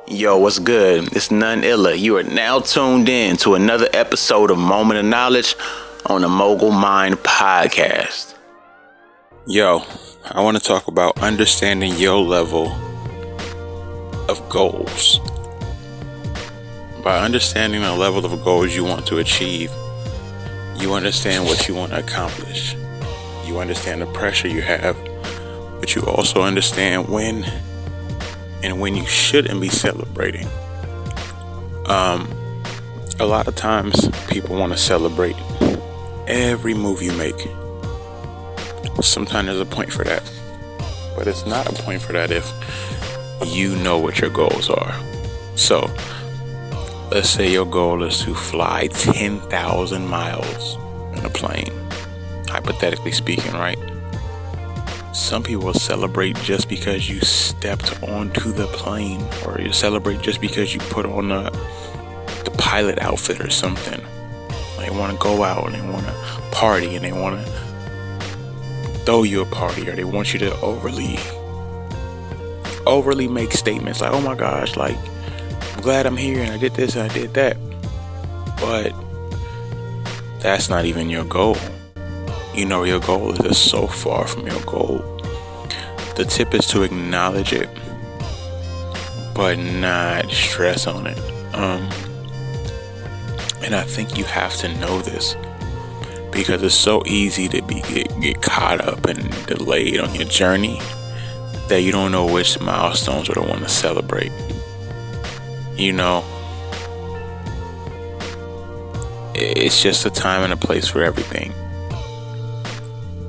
Yo, what's good? It's none iller. You are now tuned in to another episode of Moment of Knowledge on the Mogul Mined podcast. Yo, I want to talk about understanding your level of goals. By understanding the level of goals you want to achieve, you understand what you want to accomplish. You understand the pressure you have, but you also understand when you shouldn't be celebrating. A lot of times people want to celebrate every move you make. Sometimes there's a point for that, but it's not a point for that if you know what your goals are. So let's say your goal is to fly 10,000 miles in a plane, hypothetically speaking, right? Some people will celebrate just because you stepped onto the plane, or you celebrate just because you put on the pilot outfit or something. They want to go out and they want to party and they want to throw you a party, or they want you to overly make statements like, oh my gosh, like, I'm glad I'm here and I did this and I did that. But that's not even your goal. You know your goal is just so far from your goal. The tip is to acknowledge it, but not stress on it. And I think you have to know this, because it's so easy to get caught up and delayed on your journey that you don't know which milestones are the one to celebrate. You know, it's just a time and a place for everything.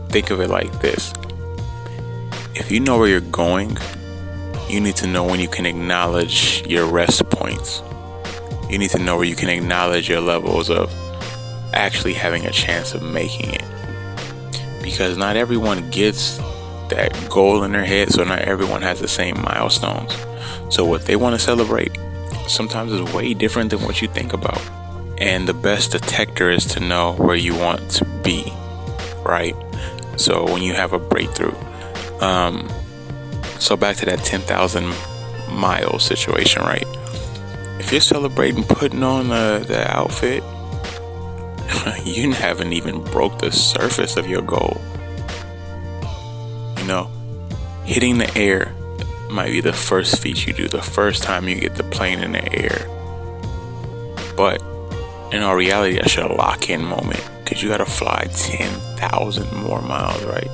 Think of it like this. If you know where you're going, you need to know when you can acknowledge your rest points. You need to know where you can acknowledge your levels of actually having a chance of making it. Because not everyone gets that goal in their head, so not everyone has the same milestones. So what they want to celebrate sometimes is way different than what you think about. And the best detector is to know where you want to be, right? So when you have a breakthrough, so back to that 10,000 mile situation, right? If you're celebrating putting on the outfit, you haven't even broke the surface of your goal. You know, hitting the air might be the first feat you do, the first time you get the plane in the air. But in all reality, that's your lock-in moment, because you gotta fly 10,000 more miles, right?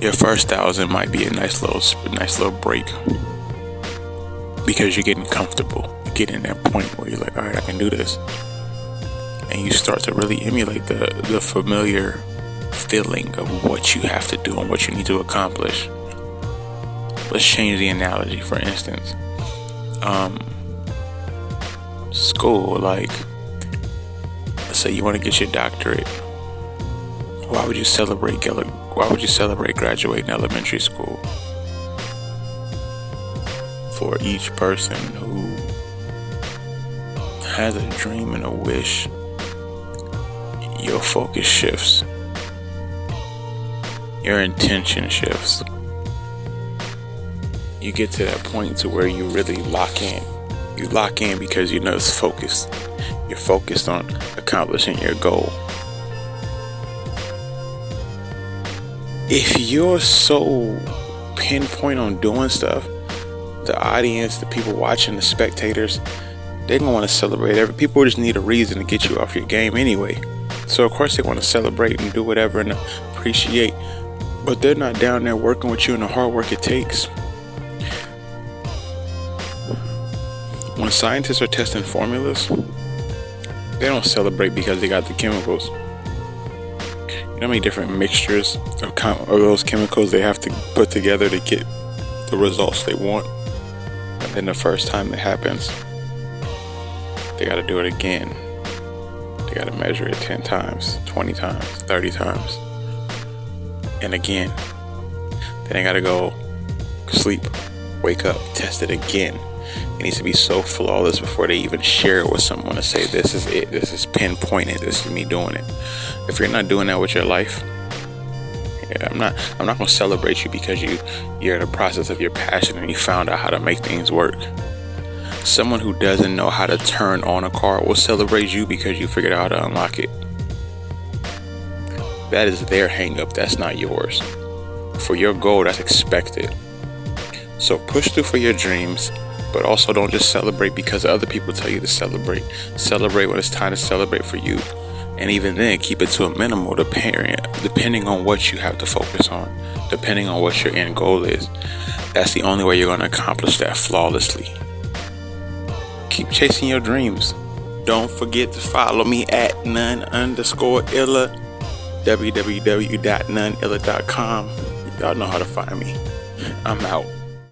Your first 1,000 might be a nice little break, because you're getting comfortable. You're getting that point where you're like, all right, I can do this, and you start to really emulate the familiar feeling of what you have to do and what you need to accomplish. Let's change the analogy. For instance, school. Like, let's say you want to get your doctorate. Why would you celebrate graduating elementary school? For each person who has a dream and a wish, your focus shifts. Your intention shifts. You get to that point to where you really lock in. You lock in because you know it's focused. You're focused on accomplishing your goal. If you're so pinpoint on doing stuff, the audience, the people watching, the spectators, they're going to want to celebrate. People just need a reason to get you off your game anyway. So of course they want to celebrate and do whatever and appreciate. But they're not down there working with you and the hard work it takes. When scientists are testing formulas, they don't celebrate because they got the chemicals. You know how many different mixtures of those chemicals they have to put together to get the results they want? And then the first time it happens, they got to do it again. They got to measure it 10 times, 20 times, 30 times. And again. Then they got to go sleep, wake up, test it again. It needs to be so flawless before they even share it with someone to say, this is it, this is pinpointed, this is me doing it. If you're not doing that with your life, I'm not going to celebrate you because you're in the process of your passion and you found out how to make things work. Someone who doesn't know how to turn on a car will celebrate you because you figured out how to unlock it. That is their hang-up, that's not yours. For your goal, that's expected. So push through for your dreams, but also don't just celebrate because other people tell you to celebrate. Celebrate when it's time to celebrate for you. And even then, keep it to a minimal depending on what you have to focus on, depending on what your end goal is. That's the only way you're going to accomplish that flawlessly. Keep chasing your dreams. Don't forget to follow me at none_illa, www.noneilla.com. Y'all know how to find me. I'm out.